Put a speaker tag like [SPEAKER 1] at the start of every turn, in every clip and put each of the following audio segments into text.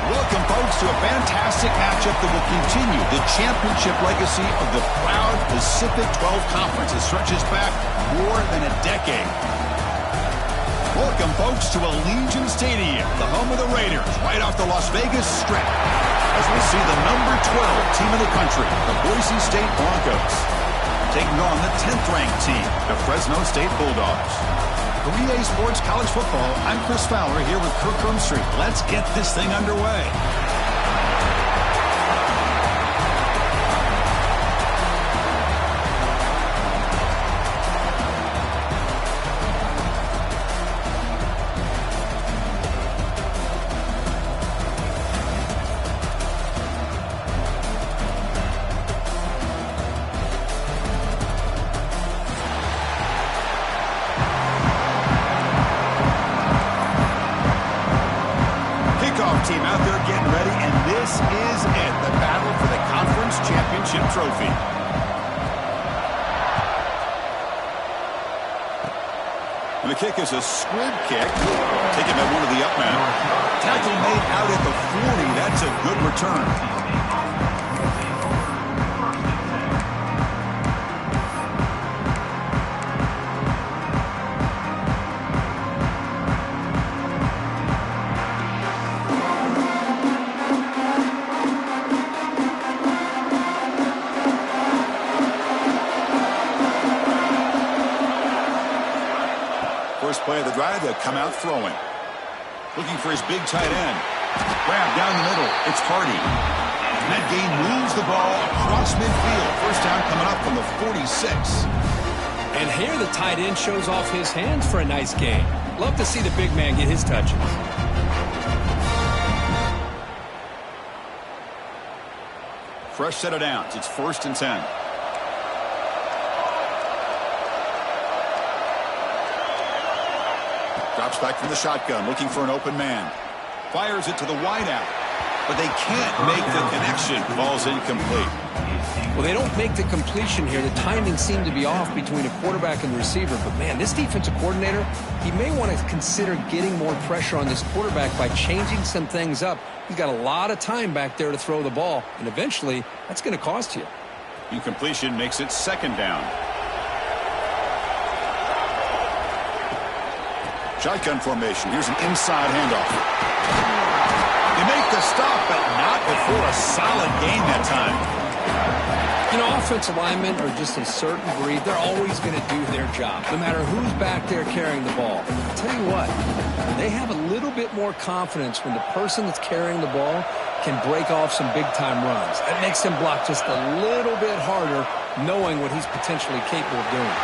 [SPEAKER 1] Welcome, folks, to a fantastic matchup that will continue the championship legacy of the proud Pacific 12 Conference that stretches back more than a decade. Welcome, folks, to Allegiant Stadium, the home of the Raiders, right off the Las Vegas Strip, as we see the number 12 team in the country, the Boise State Broncos, taking on the 10th-ranked team, the Fresno State Bulldogs. For EA Sports College Football, I'm Chris Fowler here with Kirk Hermstreet. Let's get this thing underway. Team out there getting ready, and this is it, the battle for the conference championship trophy. And the kick is a squib kick, taken by one of the up men. Tackle made out at the 40. That's a good return. First play of the drive, they'll come out throwing. Looking for his big tight end. Grab down the middle. It's Hardy. And that gain moves the ball across midfield. First down coming up from the 46.
[SPEAKER 2] And here the tight end shows off his hands for a nice gain. Love to see the big man get his touches.
[SPEAKER 1] Fresh set of downs. It's 1st and 10. Drops back from the shotgun, looking for an open man. Fires it to the wideout, but they can't make the connection. Ball's incomplete.
[SPEAKER 2] Well, they don't make the completion here. The timing seemed to be off between a quarterback and the receiver. But, man, this defensive coordinator, he may want to consider getting more pressure on this quarterback by changing some things up. He's got a lot of time back there to throw the ball, and eventually that's going to cost you.
[SPEAKER 1] Incompletion makes it 2nd down. Shotgun formation. Here's an inside handoff. They make the stop, but not before a solid gain that time.
[SPEAKER 2] You know, offensive linemen are just a certain breed. They're always going to do their job, no matter who's back there carrying the ball. I'll tell you what, they have a little bit more confidence when the person that's carrying the ball can break off some big-time runs. That makes them block just a little bit harder, knowing what he's potentially capable of doing.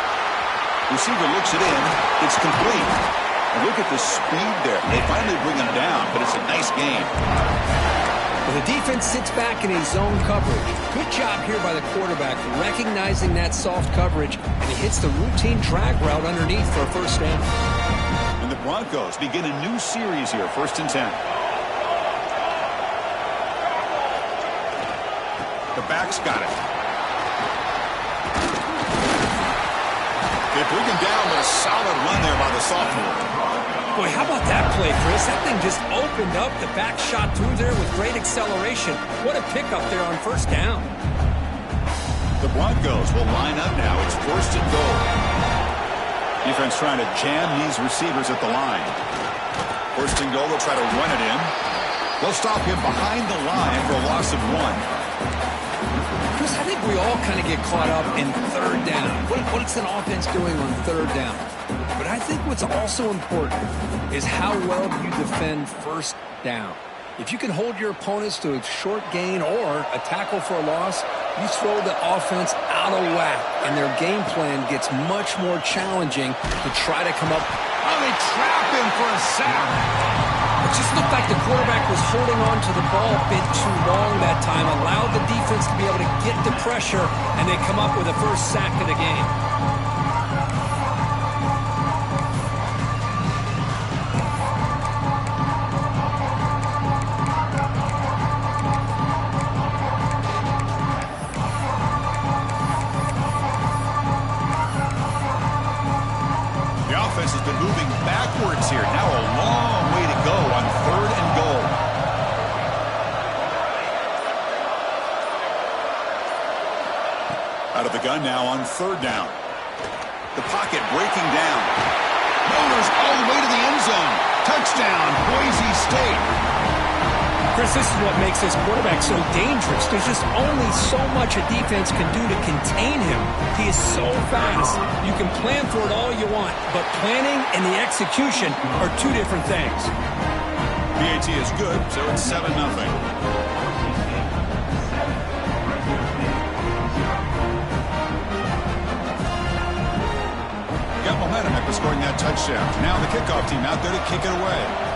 [SPEAKER 1] Receiver looks it in. It's complete. Look at the speed there. They finally bring him down, but it's a nice game.
[SPEAKER 2] Well, the defense sits back in his zone coverage. Good job here by the quarterback, recognizing that soft coverage, and he hits the routine drag route underneath for a 1st down.
[SPEAKER 1] And the Broncos begin a new series here, 1st and 10. The back's got it. They bring him down with a solid run there by the sophomore.
[SPEAKER 2] Boy, how about that play, Chris? That thing just opened up. The back shot through there with great acceleration. What a pickup there on 1st down.
[SPEAKER 1] The Broncos will line up now. It's 1st and goal. Defense trying to jam these receivers at the line. 1st and goal, they'll try to run it in. They'll stop him behind the line for a loss of 1.
[SPEAKER 2] Chris, I think we all kind of get caught up in 3rd down. What's an offense doing on 3rd down? But I think what's also important is how well you defend 1st down. If you can hold your opponents to a short gain or a tackle for a loss, you throw the offense out of whack, and their game plan gets much more challenging to try to come up.
[SPEAKER 1] Oh, they trap him for a sack.
[SPEAKER 2] It just looked like the quarterback was holding on to the ball a bit too long that time, allowed the defense to be able to get the pressure, and they come up with the first sack of the game.
[SPEAKER 1] The offense has been moving backwards here. Now a long way to go on 3rd and goal. Out of the gun now on 3rd down. The pocket breaking down. Motors all the way to the end zone. Touchdown, Boise State.
[SPEAKER 2] Chris, this is what makes this quarterback so dangerous. There's just only so much a defense can do to contain him. He is so fast. You can plan for it all you want, but planning and the execution are two different things.
[SPEAKER 1] PAT is good, so it's 7-0. Got momentum after scoring that touchdown. Now the kickoff team out there to kick it away.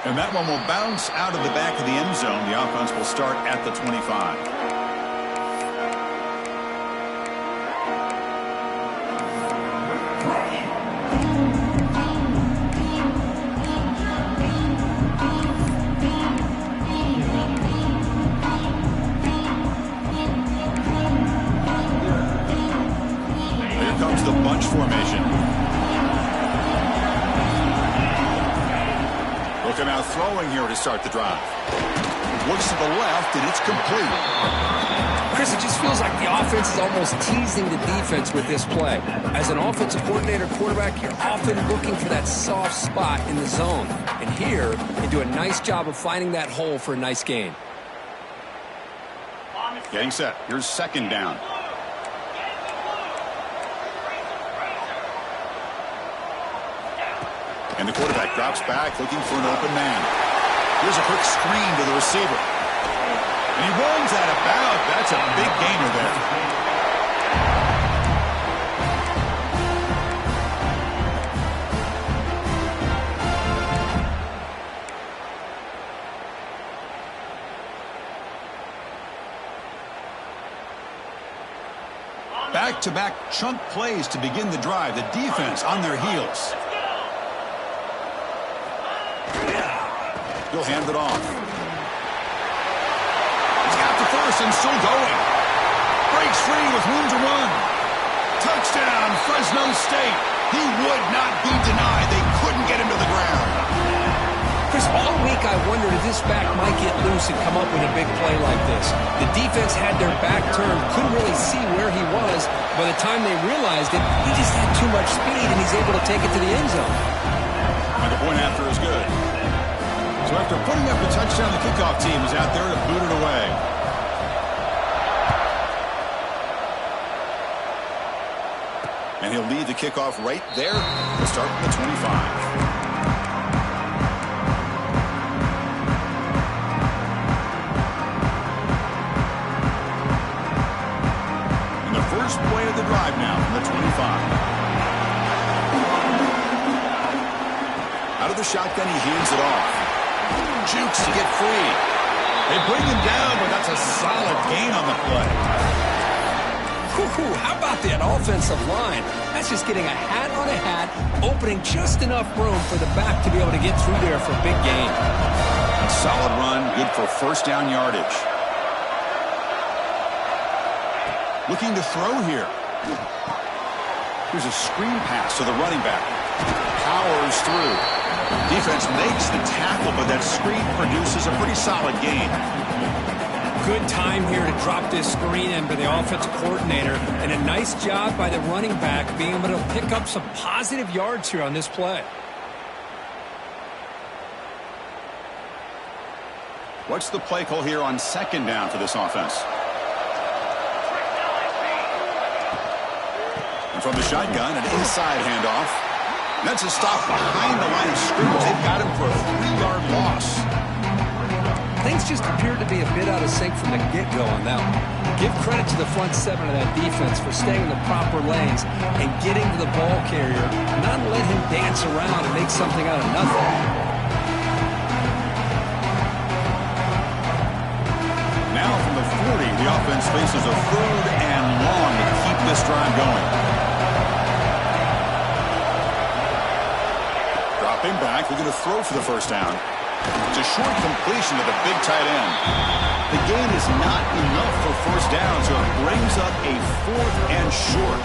[SPEAKER 1] And that one will bounce out of the back of the end zone. The offense will start at the 25. Here comes the bunch formation. Looking out throwing here to start the drive. Looks to the left, and it's complete.
[SPEAKER 2] Chris, it just feels like the offense is almost teasing the defense with this play. As an offensive coordinator quarterback, you're often looking for that soft spot in the zone. And here, they do a nice job of finding that hole for a nice gain.
[SPEAKER 1] Getting set. Here's 2nd down. And the quarterback drops back looking for an open man. Here's a quick screen to the receiver. And he runs out of bounds. That's a big gainer there. Back-to-back chunk plays to begin the drive. The defense on their heels. He'll hand it off. He's got the first and still going. Breaks free with room to run. Touchdown, Fresno State. He would not be denied. They couldn't get him to the ground.
[SPEAKER 2] Chris, all week I wondered if this back might get loose and come up with a big play like this. The defense had their back turned, couldn't really see where he was. By the time they realized it, he just had too much speed, and he's able to take it to the end zone.
[SPEAKER 1] And the point after is good. So after putting up a touchdown, the kickoff team is out there to boot it away. And he'll lead the kickoff right there to start the 25. First play of the drive now from the 25. Out of the shotgun, he hands it off. Jukes to get free. They bring him down, but that's a solid gain on the play.
[SPEAKER 2] How about that offensive line? That's just getting a hat on a hat, opening just enough room for the back to be able to get through there for a big gain.
[SPEAKER 1] Solid run, good for first down yardage. Looking to throw here. Here's a screen pass to the running back. Powers through. Defense makes the tackle, but that screen produces a pretty solid gain.
[SPEAKER 2] Good time here to drop this screen in by the offensive coordinator, and a nice job by the running back being able to pick up some positive yards here on this play.
[SPEAKER 1] What's the play call here on 2nd down for this offense? And from the shotgun, an inside handoff. That's a stop behind the line of scrimmage. They've got him for a 3-yard loss.
[SPEAKER 2] Things just appeared to be a bit out of sync from the get-go on that one. Give credit to the front seven of that defense for staying in the proper lanes and getting to the ball carrier, not let him dance around and make something out of nothing.
[SPEAKER 1] Now from the 40, the offense faces a 3rd and long to keep this drive going. Dropping back, we're going to throw for the first down. It's a short completion to the big tight end. The gain is not enough for first down, so it brings up a 4th and short.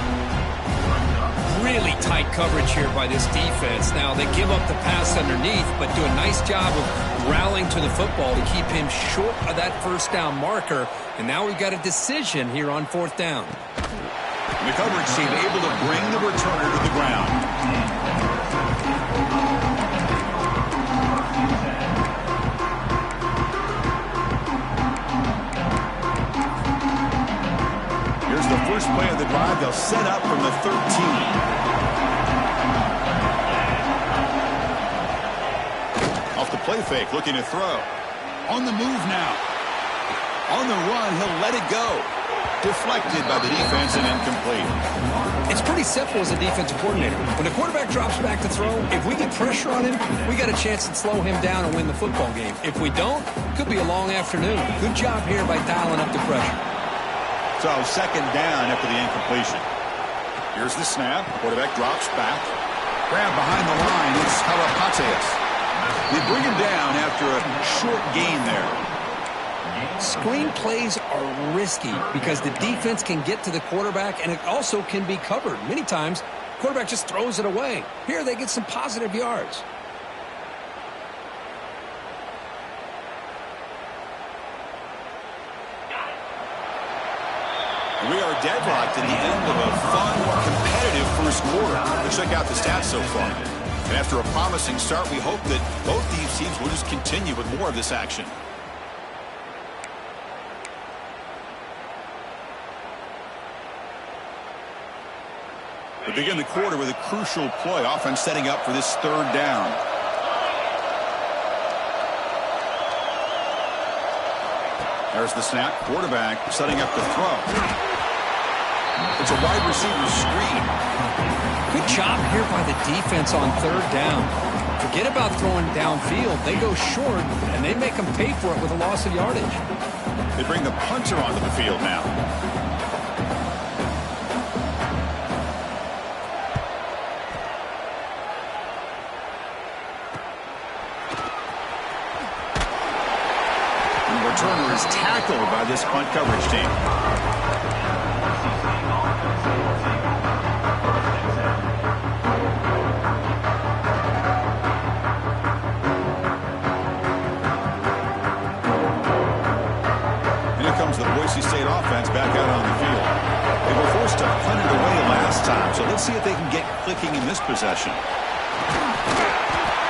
[SPEAKER 2] Really tight coverage here by this defense. Now, they give up the pass underneath, but do a nice job of rallying to the football to keep him short of that first down marker. And now we've got a decision here on 4th down.
[SPEAKER 1] The coverage team able to bring the returner to the ground. Here's the first play of the drive. They'll set up from the 13. Off the play fake, looking to throw. On the move now. On the run, he'll let it go. Deflected by the defense and incomplete.
[SPEAKER 2] It's pretty simple as a defensive coordinator. When the quarterback drops back to throw, if we get pressure on him, we got a chance to slow him down and win the football game. If we don't, it could be a long afternoon. Good job here by dialing up the pressure.
[SPEAKER 1] So 2nd down after the incompletion. Here's the snap. Quarterback drops back. Grab behind the line. It's Karapateas. They bring him down after a short gain there.
[SPEAKER 2] Screen plays are risky because the defense can get to the quarterback, and it also can be covered. Many times, quarterback just throws it away. Here, they get some positive yards.
[SPEAKER 1] We are deadlocked in the end of a fun, competitive first quarter. Let's check out the stats so far. And after a promising start, we hope that both these teams will just continue with more of this action. We begin the quarter with a crucial play, offense setting up for this 3rd down. There's the snap. Quarterback setting up the throw. It's a wide receiver screen.
[SPEAKER 2] Good job here by the defense on 3rd down. Forget about throwing downfield. They go short, and they make them pay for it with a loss of yardage.
[SPEAKER 1] They bring the punter onto the field now. Returner is tackled by this punt coverage team. And here comes the Boise State offense back out on the field. They were forced to punt it away last time, so let's see if they can get clicking in this possession.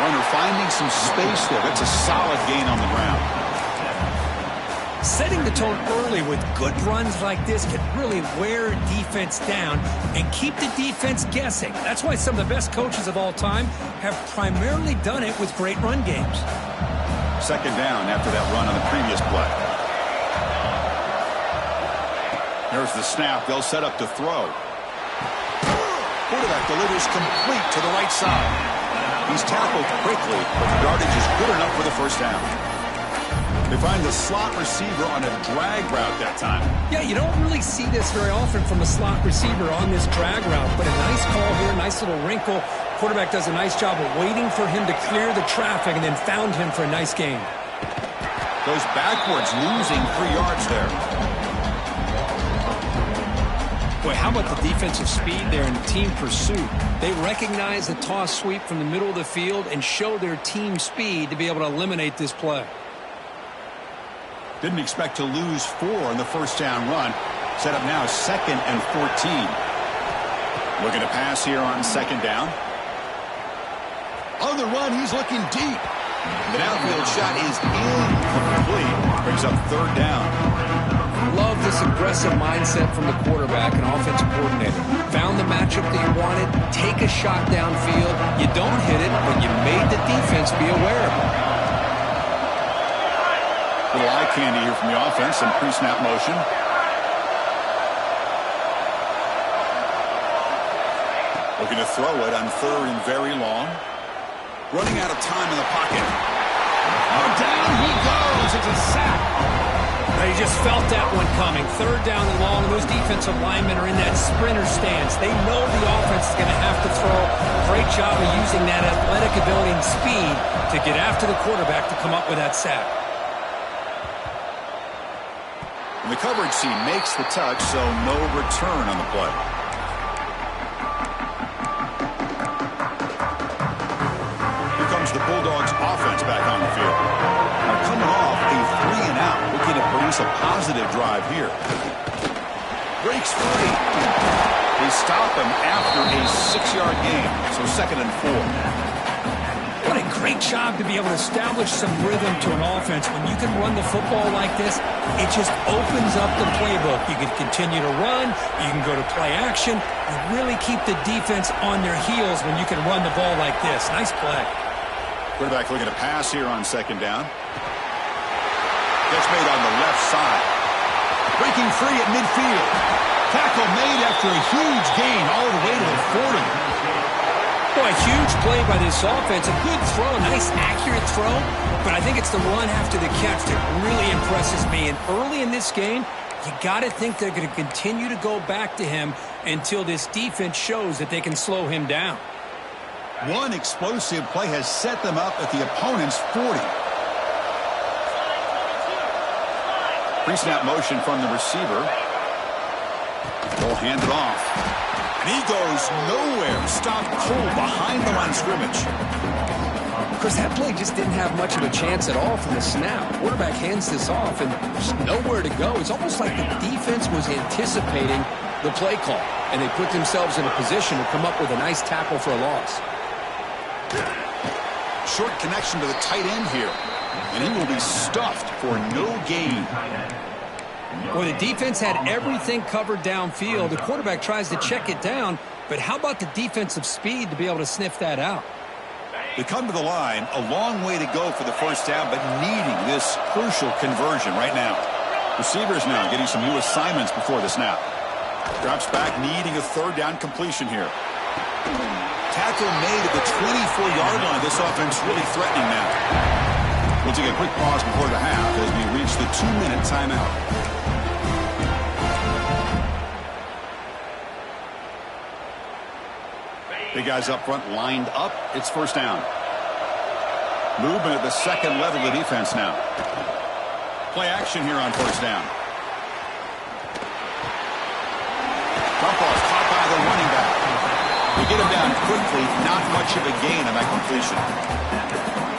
[SPEAKER 1] Runner finding some space there. That's a solid gain on the ground.
[SPEAKER 2] Setting the tone early with good runs like this can really wear defense down and keep the defense guessing. That's why some of the best coaches of all time have primarily done it with great run games.
[SPEAKER 1] 2nd down after that run on the previous play. There's the snap. They'll set up to throw. Quarterback delivers complete to the right side. He's tackled quickly, but the yardage is good enough for the first down. They find the slot receiver on a drag route that time.
[SPEAKER 2] Yeah, you don't really see this very often from a slot receiver on this drag route, but a nice call here, nice little wrinkle. Quarterback does a nice job of waiting for him to clear the traffic and then found him for a nice gain.
[SPEAKER 1] Goes backwards, losing 3 yards there.
[SPEAKER 2] Boy, how about the defensive speed there and the team pursuit? They recognize the toss sweep from the middle of the field and show their team speed to be able to eliminate this play.
[SPEAKER 1] Didn't expect to lose 4 on the first down run. Set up now 2nd and 14. Looking to pass here on 2nd down. On the run, he's looking deep. The downfield shot is incomplete. Brings up 3rd down.
[SPEAKER 2] Love this aggressive mindset from the quarterback and offensive coordinator. Found the matchup that you wanted. Take a shot downfield. You don't hit it, but you made the defense be aware of it.
[SPEAKER 1] Little eye candy here from the offense. Some pre-snap motion. Looking to throw it on 3rd and very long. Running out of time in the pocket. Oh, down he goes. It's a sack.
[SPEAKER 2] They just felt that one coming. 3rd down and long. Those defensive linemen are in that sprinter stance. They know the offense is going to have to throw. Great job of using that athletic ability and speed to get after the quarterback to come up with that sack.
[SPEAKER 1] And the coverage team makes the touch, so no return on the play. Here comes the Bulldogs offense back on the field. Now coming off a 3-and-out, looking to produce a positive drive here. Breaks free. They stop him after a 6-yard gain, so 2nd and 4.
[SPEAKER 2] What a great job to be able to establish some rhythm to an offense. When you can run the football like this, it just opens up the playbook. You can continue to run. You can go to play action. You really keep the defense on their heels when you can run the ball like this. Nice play.
[SPEAKER 1] Quarterback looking to pass here on 2nd down. Gets made on the left side. Breaking free at midfield. Tackle made after a huge gain all the way to the 40.
[SPEAKER 2] Boy, a huge play by this offense. A good throw, a nice accurate throw. But I think it's the run after the catch that really impresses me. And early in this game, you got to think they're going to continue to go back to him until this defense shows that they can slow him down.
[SPEAKER 1] One explosive play has set them up at the opponent's 40. Pre-snap motion from the receiver. They'll hand it off. And he goes nowhere. Stopped cold behind the line of scrimmage.
[SPEAKER 2] Chris, that play just didn't have much of a chance at all from the snap. Quarterback hands this off and there's nowhere to go. It's almost like the defense was anticipating the play call, and they put themselves in a position to come up with a nice tackle for a loss.
[SPEAKER 1] Short connection to the tight end here, and he will be stuffed for no gain.
[SPEAKER 2] Well, the defense had everything covered downfield. The quarterback tries to check it down, but how about the defensive speed to be able to sniff that out?
[SPEAKER 1] They come to the line, a long way to go for the 1st down, but needing this crucial conversion right now. Receivers now getting some new assignments before the snap. Drops back, needing a 3rd down completion here. Tackle made at the 24-yard line. This offense really threatening now. We'll take a quick pause before the half as we reach the 2-minute timeout. Big guys up front lined up. It's 1st down. Movement at the 2nd level of the defense now. Play action here on 1st down. Dump off caught by the running back. They get him down quickly. Not much of a gain on that completion.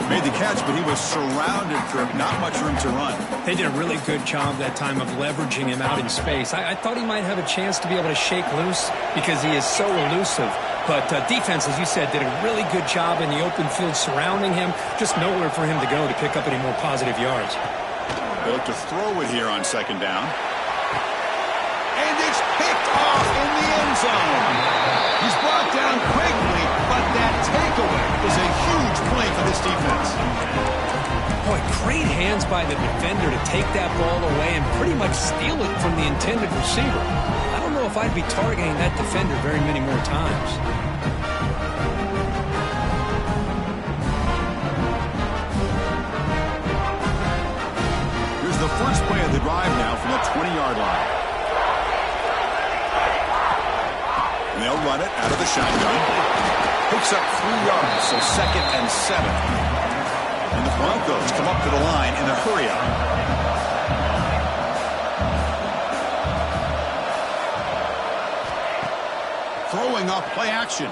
[SPEAKER 1] Made the catch, but he was surrounded for not much room to run.
[SPEAKER 2] They did a really good job that time of leveraging him out in space. I thought he might have a chance to be able to shake loose because he is so elusive. But defense, as you said, did a really good job in the open field surrounding him. Just nowhere for him to go to pick up any more positive yards.
[SPEAKER 1] They look to throw it here on 2nd down. And it's picked off in the end zone. He's brought down quickly, but that takeaway is a huge play for this defense.
[SPEAKER 2] Boy, great hands by the defender to take that ball away and pretty much steal it from the intended receiver. I don't know if I'd be targeting that defender very many more times.
[SPEAKER 1] Here's the first play of the drive now from the 20-yard line. And they'll run it out of the shotgun. Picks up 3 yards, so 2nd and 7. And the Broncos come up to the line in a hurry-up. Throwing off play action.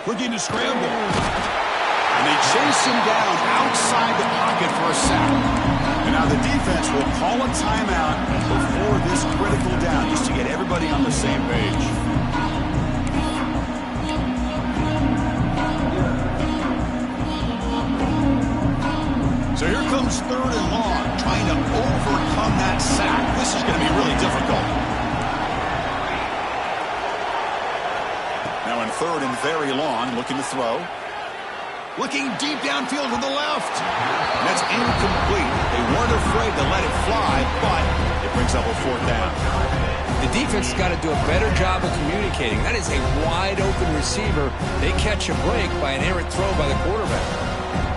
[SPEAKER 1] Looking to scramble. And they chase him down outside the pocket for a sack. And now the defense will call a timeout before this critical down just to get everybody on the same page. So here comes 3rd and long, trying to overcome that sack. This is going to be really difficult. Now in 3rd and very long, looking to throw. Looking deep downfield to the left. And that's incomplete. They weren't afraid to let it fly, but it brings up a 4th down.
[SPEAKER 2] The defense has got to do a better job of communicating. That is a wide-open receiver. They catch a break by an errant throw by the quarterback.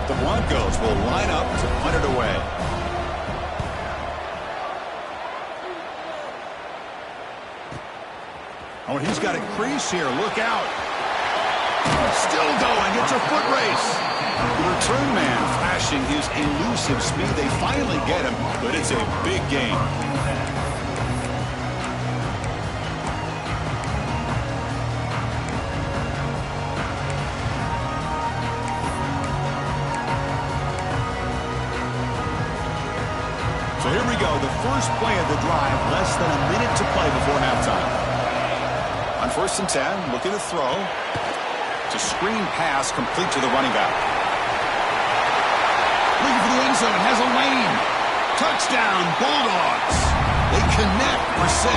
[SPEAKER 1] The Broncos will line up to punt it away. Oh, he's got a crease here. Look out. Still going. It's a foot race. The return man flashing his elusive speed. They finally get him, but it's a big gain. So here we go. The first play of the drive. Less than a minute to play before halftime. On 1st and 10, looking to throw. It's a screen pass complete to the running back. Looking for the end zone, has a lane. Touchdown, Bulldogs. They connect for 6.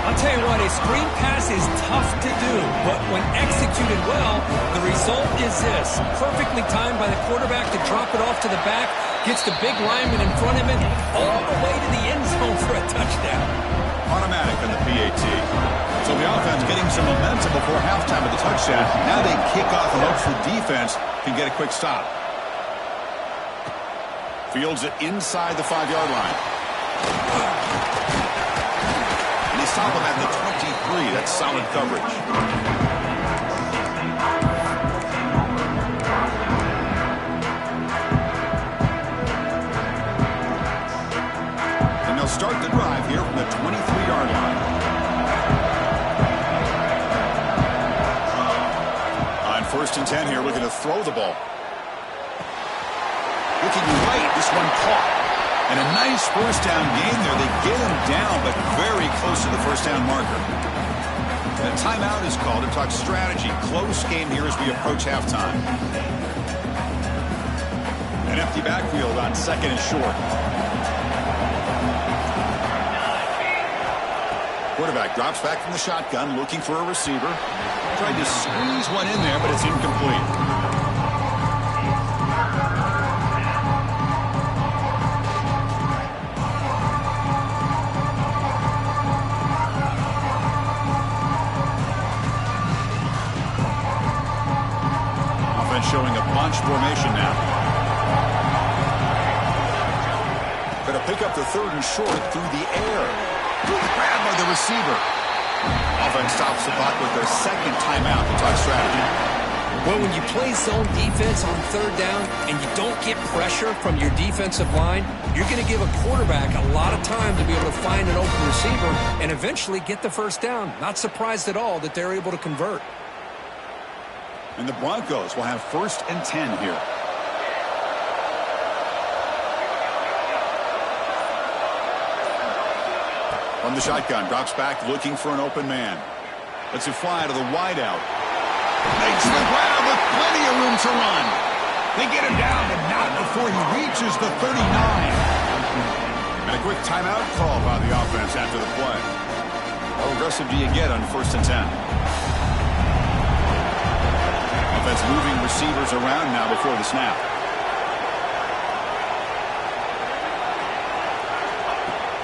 [SPEAKER 2] I'll tell you what, a screen pass is tough to do, but when executed well, the result is this. Perfectly timed by the quarterback to drop it off to the back, gets the big lineman in front of him, all the way to the end zone for a touchdown.
[SPEAKER 1] Automatic on the PAT. So the offense getting some momentum before halftime with the touchdown. Now they kick off and hope the defense can get a quick stop. Fields it inside the 5-yard line. And they stop him at the 23. That's solid coverage. And they'll start the drive here from the 23-yard line. On 1st and 10 here, looking to throw the ball. Looking right, this one caught. And a nice first down gain there. They get him down, but very close to the first down marker. And a timeout is called to talk strategy. Close game here as we approach halftime. An empty backfield on 2nd and short. Quarterback drops back from the shotgun, looking for a receiver. Tried to squeeze one in there, but it's incomplete. Showing a bunch formation now. Going to pick up the 3rd and short through the air. Through the grab by the receiver. Offense stops the clock with their 2nd timeout to talk strategy.
[SPEAKER 2] Well, when you play zone defense on 3rd down and you don't get pressure from your defensive line, you're going to give a quarterback a lot of time to be able to find an open receiver and eventually get the first down. Not surprised at all that they're able to convert.
[SPEAKER 1] And the Broncos will have 1st and 10 here. From the shotgun, drops back looking for an open man. Lets it fly to the wideout. Makes the grab with plenty of room to run. They get him down, but not before he reaches the 39. And a quick timeout call by the offense after the play. How aggressive do you get on 1st and 10? Offense moving receivers around now before the snap.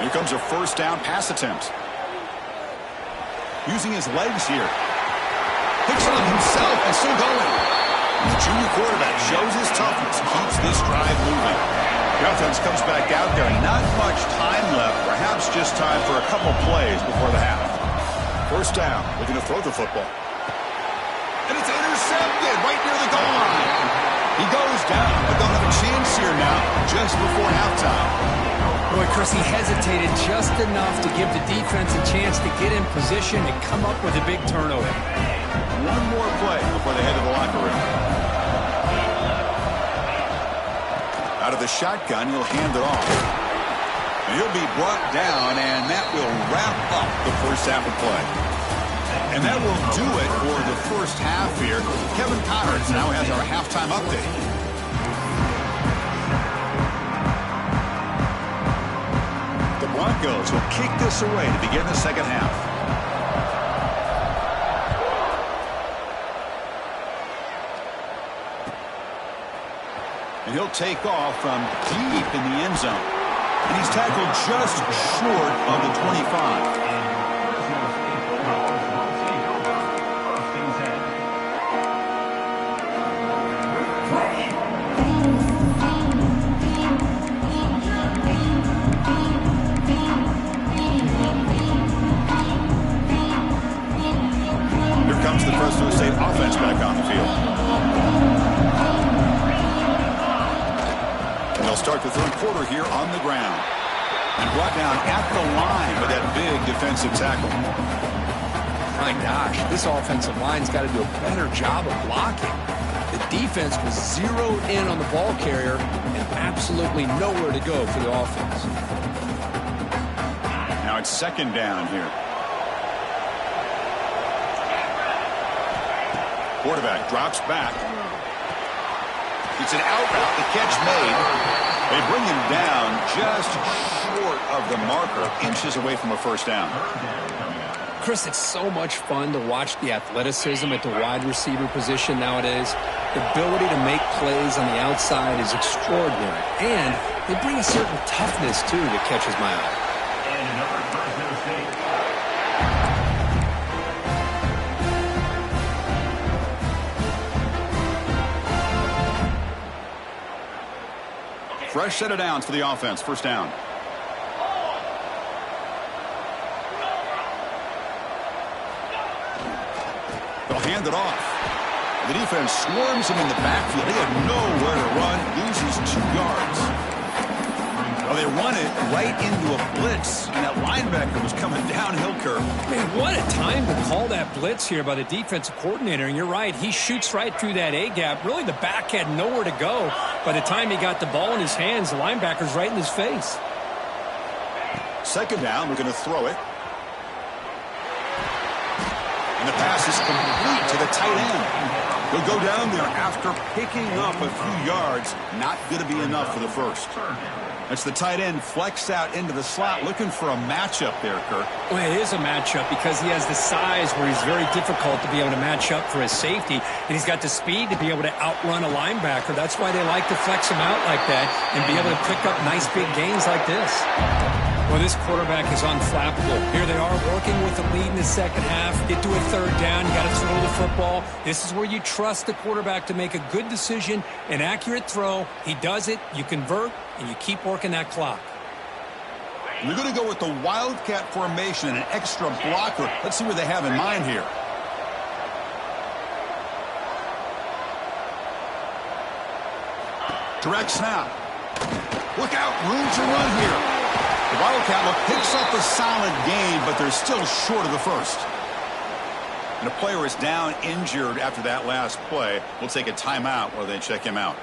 [SPEAKER 1] Here comes a 1st down pass attempt. Using his legs here. Picks on himself and still going. The junior quarterback shows his toughness, keeps this drive moving. The offense comes back out there. Not much time left. Perhaps just time for a couple plays before the half. 1st down, looking to throw the football. And it's intercepted right near the goal line. He goes down, but they'll have a chance here now just before halftime.
[SPEAKER 2] Boy, Chris, he hesitated just enough to give the defense a chance to get in position and come up with a big turnover.
[SPEAKER 1] One more play before they head to the locker room. Out of the shotgun, he'll hand it off. And he'll be brought down, and that will wrap up the first half of play. And that will do it for the first half here. Kevin Connors now has our halftime update. The Broncos will kick this away to begin the second half. And he'll take off from deep in the end zone. And he's tackled just short of the 25. Here comes the Fresno State offense back on the field. And they'll start the third quarter here on the ground. And brought down at the line with that big defensive tackle.
[SPEAKER 2] My gosh, this offensive line's got to do a better job of blocking. The defense was zeroed in on the ball carrier and absolutely nowhere to go for the offense.
[SPEAKER 1] Now it's second down here. Quarterback drops back. It's an out route. The catch made. They bring him down just short of the marker, inches away from a first down.
[SPEAKER 2] Chris, it's so much fun to watch the athleticism at the wide receiver position nowadays. The ability to make plays on the outside is extraordinary. And they bring a certain toughness, too, that catches my eye.
[SPEAKER 1] Fresh set of downs for the offense. First down. They'll hand it off. The defense swarms him in the backfield. They have nowhere to run. Loses 2 yards. Well, they run it right into a blitz, and that linebacker was coming downhill curve.
[SPEAKER 2] Man, what a time to call that blitz here by the defensive coordinator. And you're right, he shoots right through that A-gap. Really, the back had nowhere to go. By the time he got the ball in his hands, the linebacker's right in his face.
[SPEAKER 1] Second down, we're going to throw it. And the pass is complete to the tight end. He'll go down there after picking up a few yards. Not going to be enough for the first. That's the tight end flexed out into the slot, looking for a matchup there, Kirk.
[SPEAKER 2] Well, it is a matchup because he has the size where he's very difficult to be able to match up for his safety, and he's got the speed to be able to outrun a linebacker. That's why they like to flex him out like that and be able to pick up nice big gains like this. Well, this quarterback is unflappable. Here they are working with the lead in the second half. Get to a third down. You got to throw the football. This is where you trust the quarterback to make a good decision, an accurate throw. He does it. You convert, and you keep working that clock.
[SPEAKER 1] We're going to go with the Wildcat formation and an extra blocker. Let's see what they have in mind here. Direct snap. Look out, room to run here. The Wildcat look picks up a solid gain, but they're still short of the first. And a player is down injured after that last play. We'll take a timeout while they check him out.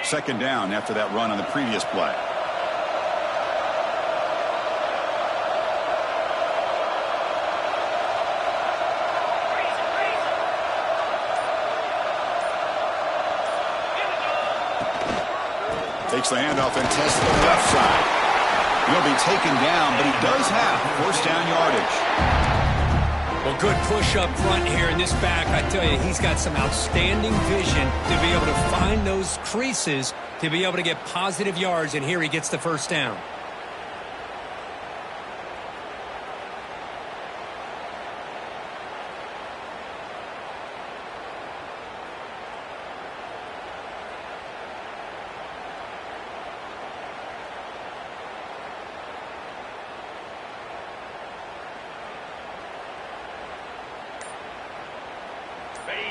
[SPEAKER 1] Second down after that run on the previous play. Takes the handoff and tests the left side. He'll be taken down, but he does have first down yardage.
[SPEAKER 2] Well, good push up front here in this back. I tell you, he's got some outstanding vision to be able to find those creases to be able to get positive yards, and here he gets the first down.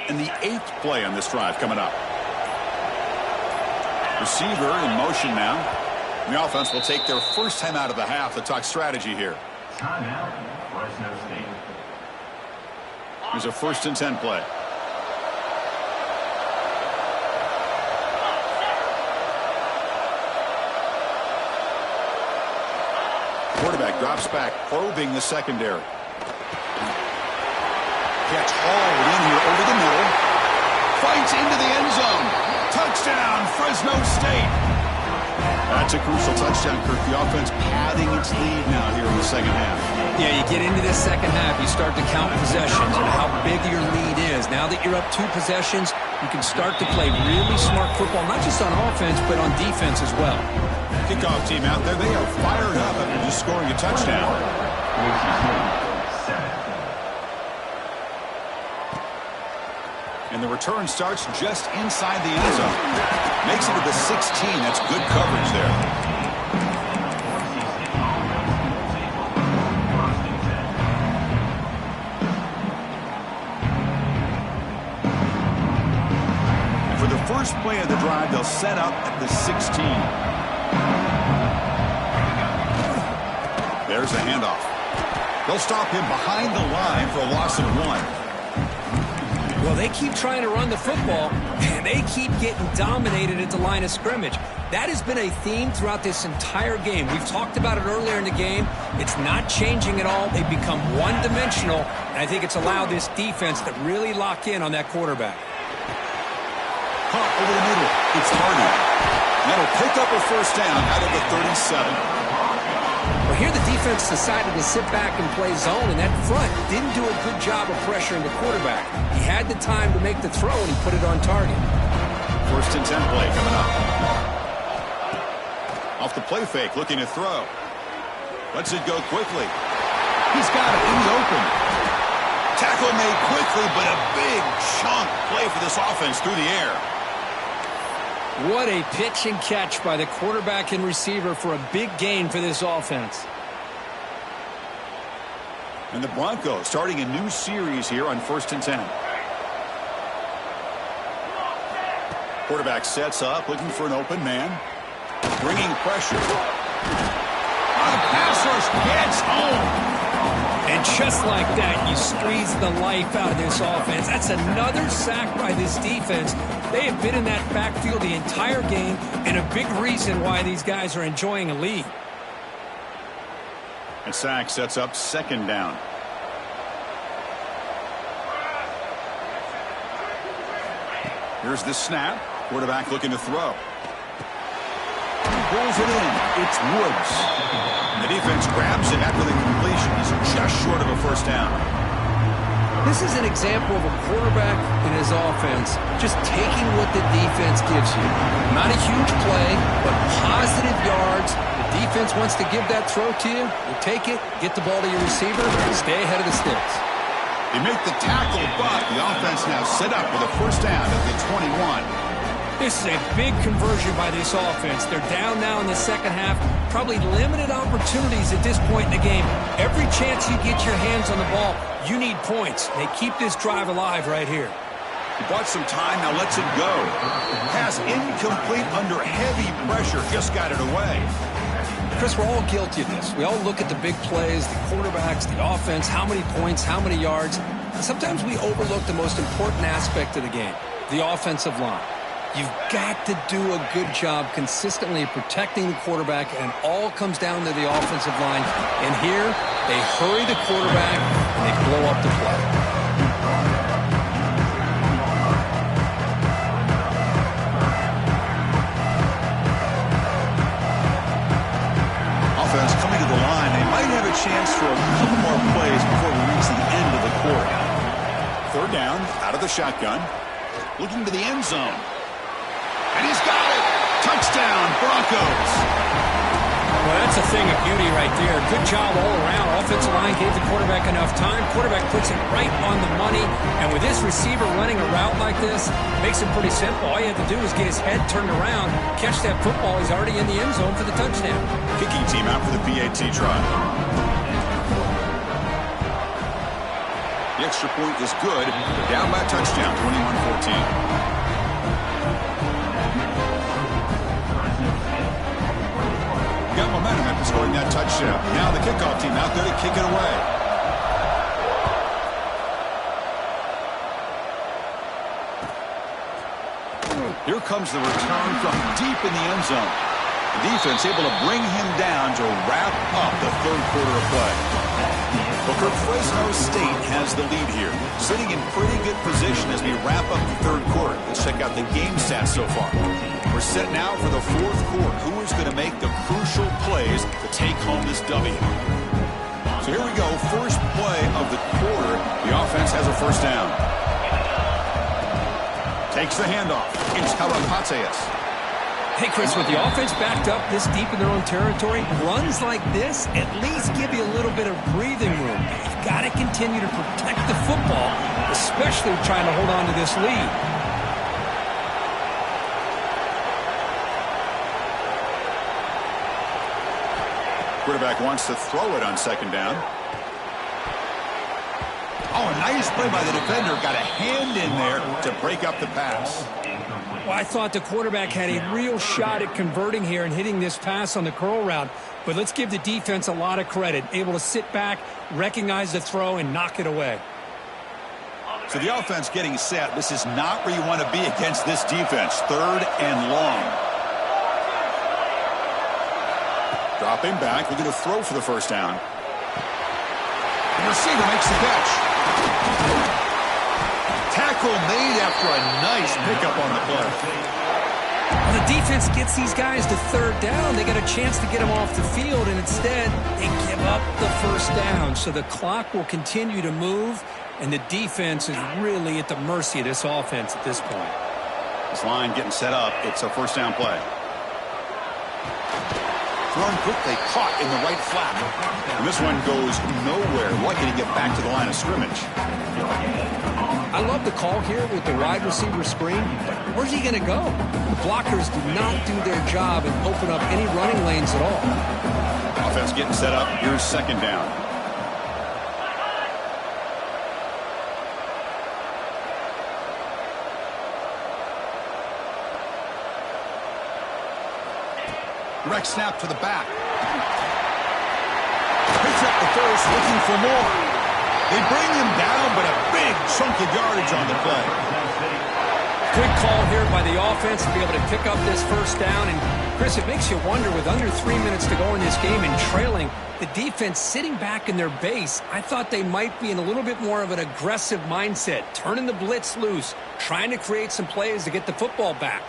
[SPEAKER 1] And the 8th play on this drive coming up. Receiver in motion now. And the offense will take their first time out of the half to talk strategy here.
[SPEAKER 3] Timeout, Fresno State.
[SPEAKER 1] Here's a 1st and 10 play. Quarterback drops back, probing the secondary. Catch hauled in here over the middle. Fights into the end zone. Touchdown, Fresno State. That's a crucial touchdown, Kirk. The offense padding its lead now here in the second half.
[SPEAKER 2] Yeah, you get into this second half, you start to count possessions and how big your lead is. Now that you're up 2 possessions, you can start to play really smart football, not just on offense, but on defense as well.
[SPEAKER 1] Kickoff team out there, they are fired up after just scoring a touchdown. And the return starts just inside the end zone. Makes it to the 16. That's good coverage there. And for the first play of the drive, they'll set up at the 16. There's the handoff. They'll stop him behind the line for a loss of 1.
[SPEAKER 2] Well, they keep trying to run the football, and they keep getting dominated at the line of scrimmage. That has been a theme throughout this entire game. We've talked about it earlier in the game. It's not changing at all. They've become one-dimensional, and I think it's allowed this defense to really lock in on that quarterback.
[SPEAKER 1] Caught over the middle. It's Hardy. That'll pick up a first down out of the 37.
[SPEAKER 2] Well, here the defense decided to sit back and play zone, and that front didn't do a good job of pressuring the quarterback. He had the time to make the throw, and he put it on target.
[SPEAKER 1] First and 10 play coming up. Off the play fake, looking to throw. Lets it go quickly. He's got it in the open. Tackle made quickly, but a big chunk play for this offense through the air.
[SPEAKER 2] What a pitch and catch by the quarterback and receiver for a big gain for this offense.
[SPEAKER 1] And the Broncos starting a new series here on first and 10. Quarterback sets up, looking for an open man. Bringing pressure. On a pass rush, gets home.
[SPEAKER 2] And just like that, you squeeze the life out of this offense. That's another sack by this defense. They have been in that backfield the entire game, and a big reason why these guys are enjoying a lead.
[SPEAKER 1] And sack sets up second down. Here's the snap. Quarterback looking to throw. Pulls it in. It's Woods. And the defense grabs it after the completion. He's just short of a first down.
[SPEAKER 2] This is an example of a quarterback in his offense just taking what the defense gives you. Not a huge play, but positive yards. The defense wants to give that throw to you. You take it, get the ball to your receiver, and stay ahead of the sticks.
[SPEAKER 1] They make the tackle, but the offense now set up with a first down at the 21.
[SPEAKER 2] This is a big conversion by this offense. They're down now in the second half. Probably limited opportunities at this point in the game. Every chance you get your hands on the ball, you need points. They keep this drive alive right here.
[SPEAKER 1] He bought some time, now lets it go. Pass incomplete under heavy pressure. Just got it away.
[SPEAKER 2] Chris, we're all guilty of this. We all look at the big plays, the quarterbacks, the offense, how many points, how many yards. And sometimes we overlook the most important aspect of the game, the offensive line. You've got to do a good job consistently protecting the quarterback, and it all comes down to the offensive line. And here, they hurry the quarterback, and they blow up the play.
[SPEAKER 1] Offense coming to the line. They might have a chance for a couple more plays before we reach the end of the quarter. Third down, out of the shotgun. Looking to the end zone. And he's got it. Touchdown, Broncos.
[SPEAKER 2] Well, that's a thing of beauty right there. Good job all around. Offensive line gave the quarterback enough time. Quarterback puts it right on the money. And with this receiver running a route like this, makes it pretty simple. All you have to do is get his head turned around, catch that football. He's already in the end zone for the touchdown.
[SPEAKER 1] Kicking team out for the PAT try. The extra point is good. They're down by a touchdown, 21-14. Got momentum after scoring that touchdown. Now the kickoff team out there to kick it away. Here comes the return from deep in the end zone. The defense able to bring him down to wrap up the third quarter of play. Booker, Fresno State has the lead here, sitting in pretty good position as we wrap up the third quarter. Let's check out the game stats so far. We're set now for the fourth quarter. Who is going to make the crucial plays to take home this W? So here we go. First play of the quarter. The offense has a first down. Takes the handoff. It's Karapateas.
[SPEAKER 2] Hey, Chris, with the offense backed up this deep in their own territory, runs like this at least give you a little bit of breathing room. You've got to continue to protect the football, especially trying to hold on to this lead.
[SPEAKER 1] Quarterback wants to throw it on second down. Oh, a nice play by the defender. Got a hand in there to break up the pass.
[SPEAKER 2] Well, I thought the quarterback had a real shot at converting here and hitting this pass on the curl route. But let's give the defense a lot of credit. Able to sit back, recognize the throw, and knock it away.
[SPEAKER 1] So the offense getting set. This is not where you want to be against this defense. Third and long. Dropping back, looking to throw for the first down. The receiver makes the catch. Tackle made after a nice pickup on the play.
[SPEAKER 2] Well, the defense gets these guys to third down. They got a chance to get them off the field, and instead they give up the first down. So the clock will continue to move, and the defense is really at the mercy of this offense at this point.
[SPEAKER 1] This line getting set up. It's a first down play. Thrown quickly, caught in the right flat. And this one goes nowhere. Lucky to get back to the line of scrimmage.
[SPEAKER 2] I love the call here with the wide receiver screen, but where's he going to go? The blockers do not do their job in opening up any running lanes at all.
[SPEAKER 1] Offense getting set up. Here's second down. Direct snap to the back. Picks up the first, looking for more. They bring him down, but a big chunk of yardage on the play.
[SPEAKER 2] Good call here by the offense to be able to pick up this first down. And, Chris, it makes you wonder, with under 3 minutes to go in this game and trailing, the defense sitting back in their base, I thought they might be in a little bit more of an aggressive mindset, turning the blitz loose, trying to create some plays to get the football back.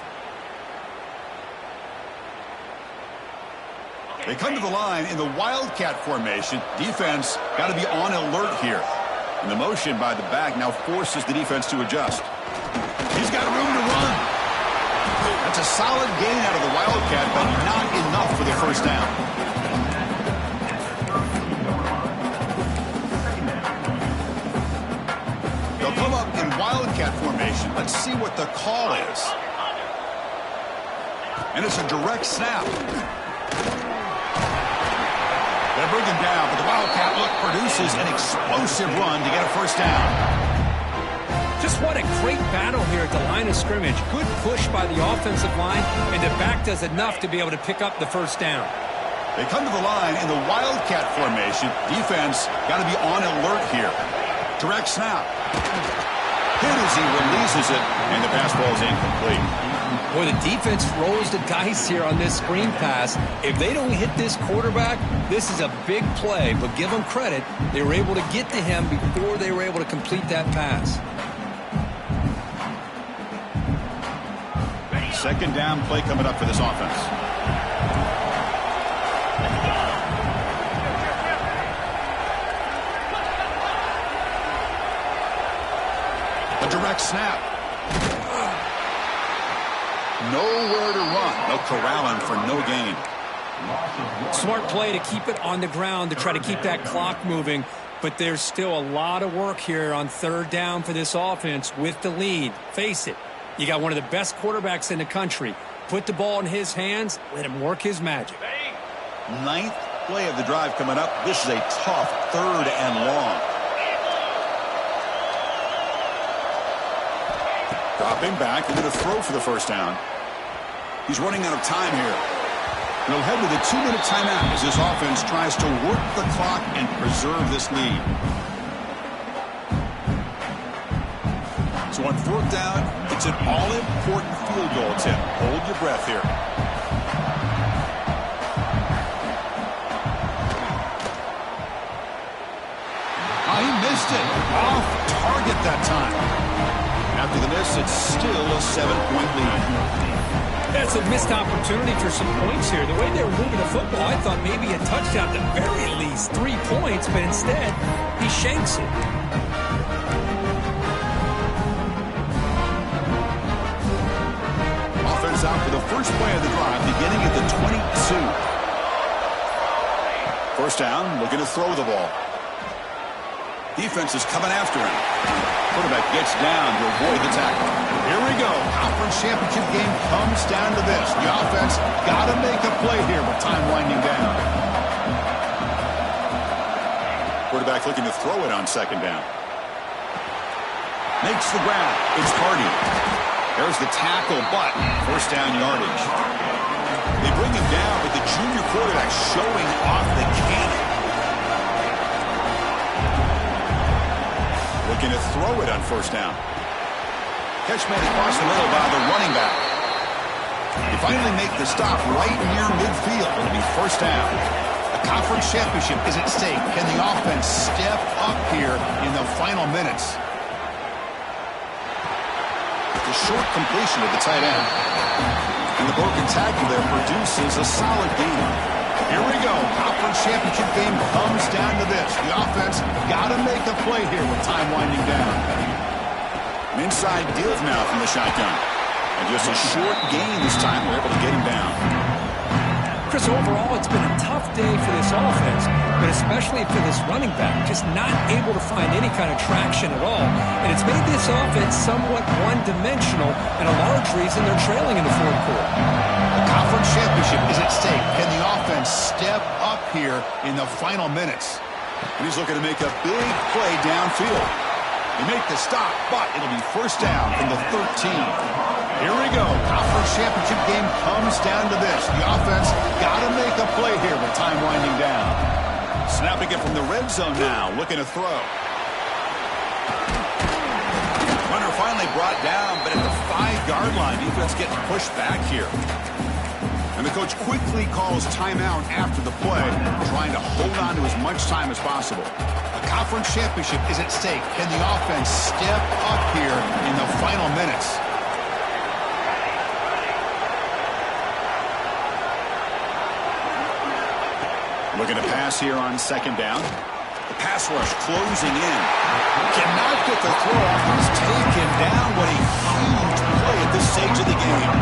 [SPEAKER 1] They come to the line in the Wildcat formation. Defense got to be on alert here. And the motion by the back now forces the defense to adjust. He's got room to run. That's a solid gain out of the Wildcat, but not enough for the first down. They'll come up in Wildcat formation. Let's see what the call is. And it's a direct snap. They bring him down, but the Wildcat look produces an explosive run to get a first down.
[SPEAKER 2] Just what a great battle here at the line of scrimmage. Good push by the offensive line, and the back does enough to be able to pick up the first down.
[SPEAKER 1] They come to the line in the Wildcat formation. Defense got to be on alert here. Direct snap. Hit as he releases it, and the pass ball is incomplete.
[SPEAKER 2] Boy, the defense rolls the dice here on this screen pass. If they don't hit this quarterback, this is a big play. But give them credit. They were able to get to him before they were able to complete that pass.
[SPEAKER 1] Second down play coming up for this offense. A direct snap. Nowhere to run. They'll corral him for no gain.
[SPEAKER 2] Smart play to keep it on the ground to try to keep that clock moving. But there's still a lot of work here on third down for this offense with the lead. Face it, you got one of the best quarterbacks in the country. Put the ball in his hands, let him work his magic.
[SPEAKER 1] Ninth play of the drive coming up. This is a tough third and long. Dropping back, and going to throw for the first down. He's running out of time here. And he'll head with a 2-minute timeout as this offense tries to work the clock and preserve this lead. So on fourth down, it's an all-important field goal attempt. Hold your breath here. Oh, he missed it. Off target that time. After the miss, it's still a 7-point lead.
[SPEAKER 2] That's a missed opportunity for some points here. The way they were moving the football, I thought maybe a touchdown at the very least, 3 points, but instead, he shanks it.
[SPEAKER 1] Offense out for the first play of the drive, beginning at the 22. First down, looking to throw the ball. Defense is coming after him. Quarterback gets down to avoid the tackle. Here we go. Conference championship game comes down to this. The offense got to make a play here with time winding down. Quarterback looking to throw it on second down. Makes the grab. It's Hardy. There's the tackle, but first down yardage. They bring him down, but the junior quarterback showing off the cannon. Looking to throw it on first down. Catch made across the middle by the running back. They finally make the stop right near midfield. It'll be first down. A conference championship is at stake. Can the offense step up here in the final minutes? The short completion of the tight end. And the broken tackle there produces a solid gain. Here we go. Conference championship game comes down to this. The offense got to make a play here with time winding down. An inside deal now from the shotgun. And just a short gain this time. We're able to get him down.
[SPEAKER 2] Chris, overall, it's been a tough day for this offense, but especially for this running back, just not able to find any kind of traction at all. And it's made this offense somewhat one-dimensional, and a large reason they're trailing in the fourth quarter.
[SPEAKER 1] The conference championship is at stake. Can the offense step up here in the final minutes? And he's looking to make a big play downfield. They make the stop, but it'll be first down from the 13. Here we go. Conference championship game comes down to this. The offense got to make a play here with time winding down. Snapping it from the red zone now, looking to throw. Runner finally brought down, but at the 5-yard line, defense getting pushed back here. And the coach quickly calls timeout after the play, trying to hold on to as much time as possible. A conference championship is at stake. Can the offense step up here in the final minutes? Looking to pass here on second down. The pass rush closing in. Cannot get the throw off. He's taken down. What a huge play at this stage of the game.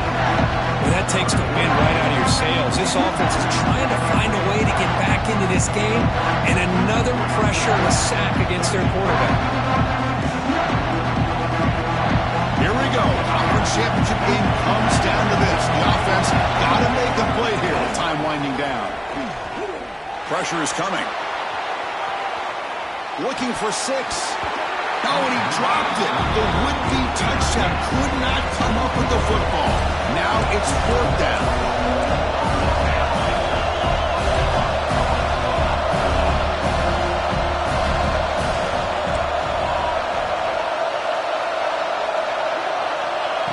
[SPEAKER 2] Well, that takes the wind right out of your sails. This offense is trying to find a way to get back into this game, and another pressure and a sack against their quarterback.
[SPEAKER 1] Here we go. Conference championship game comes down to this. The offense got to make a play here with time winding down. Pressure is coming. Looking for 6. Oh, and he dropped it. The would-be touchdown could not come up with the football. Now it's fourth down.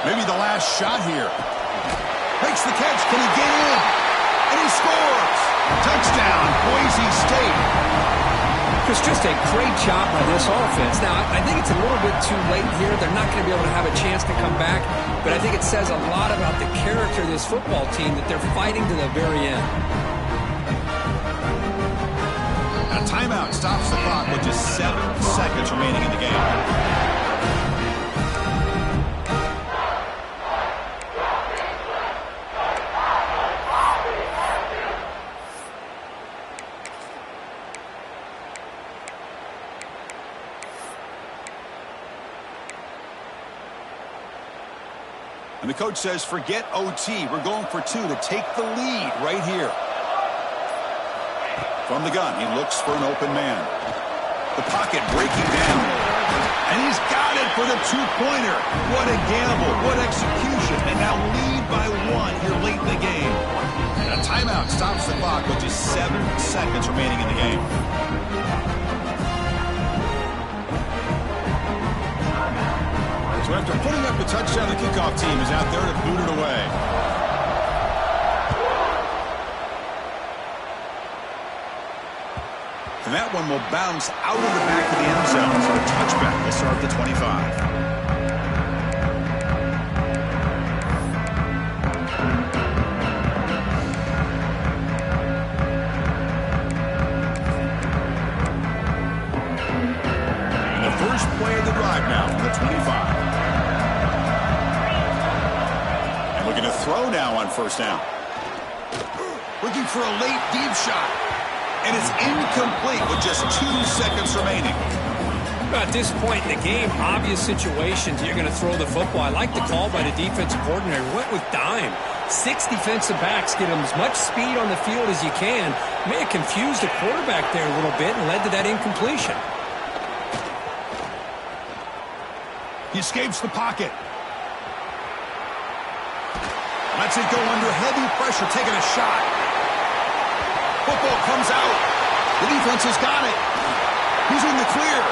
[SPEAKER 1] Maybe the last shot here. Makes the catch. Can he get in? And he scores. Touchdown, Boise State.
[SPEAKER 2] It's just a great job by this offense. Now, I think it's a little bit too late here. They're not going to be able to have a chance to come back, but I think it says a lot about the character of this football team that they're fighting to the very end.
[SPEAKER 1] A timeout stops the clock with just 7 seconds remaining in the game. And the coach says, forget OT. We're going for 2 to take the lead right here. From the gun, he looks for an open man. The pocket breaking down. And he's got it for the 2-pointer. What a gamble. What execution. And now lead by 1 here late in the game. And a timeout stops the clock with just 7 seconds remaining in the game. So after putting up the touchdown, the kickoff team is out there to boot it away. And that one will bounce out of the back of the end zone. So a touchback will start the 25. First play of the drive now from the 25. And looking to throw now on first down. Looking for a late deep shot. And it's incomplete with just 2 seconds remaining.
[SPEAKER 2] At this point in the game, obvious situations, you're going to throw the football. I like the call by the defensive coordinator. Went with dime. 6 defensive backs get him as much speed on the field as you can. May have confused the quarterback there a little bit and led to that incompletion.
[SPEAKER 1] He escapes the pocket. Lets it go under heavy pressure, taking a shot. Football comes out. The defense has got it. He's in the clear.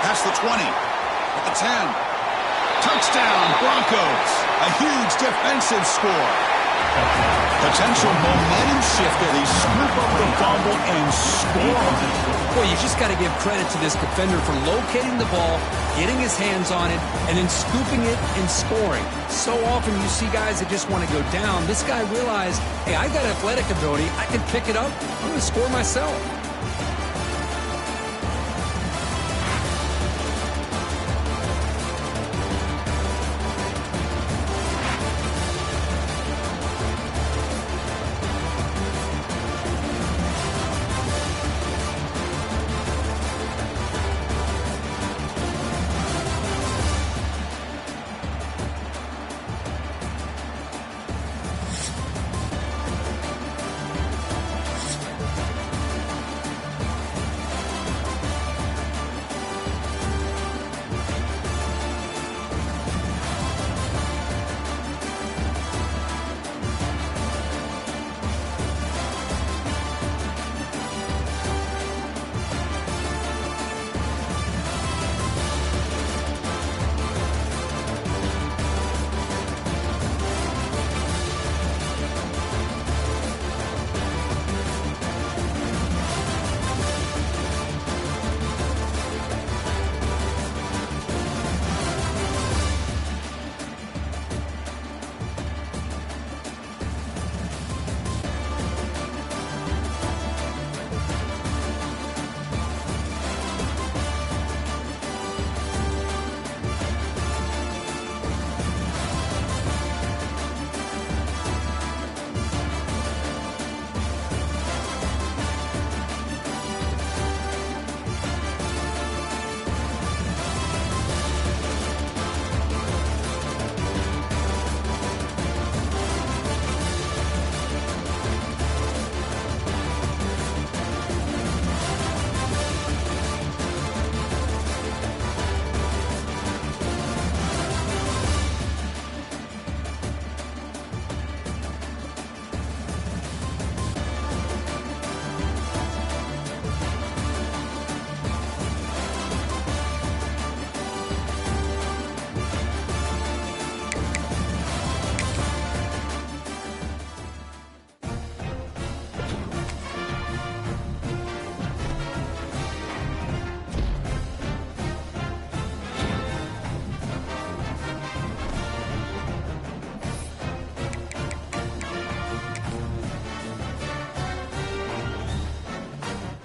[SPEAKER 1] Past the 20. At the 10. Touchdown, Broncos. A huge defensive score. Potential momentum shift there. They scoop up the fumble and score.
[SPEAKER 2] Boy, you just got to give credit to this defender for locating the ball, getting his hands on it, and then scooping it and scoring. So often you see guys that just want to go down. This guy realized, hey, I got athletic ability. I can pick it up. I'm going to score myself.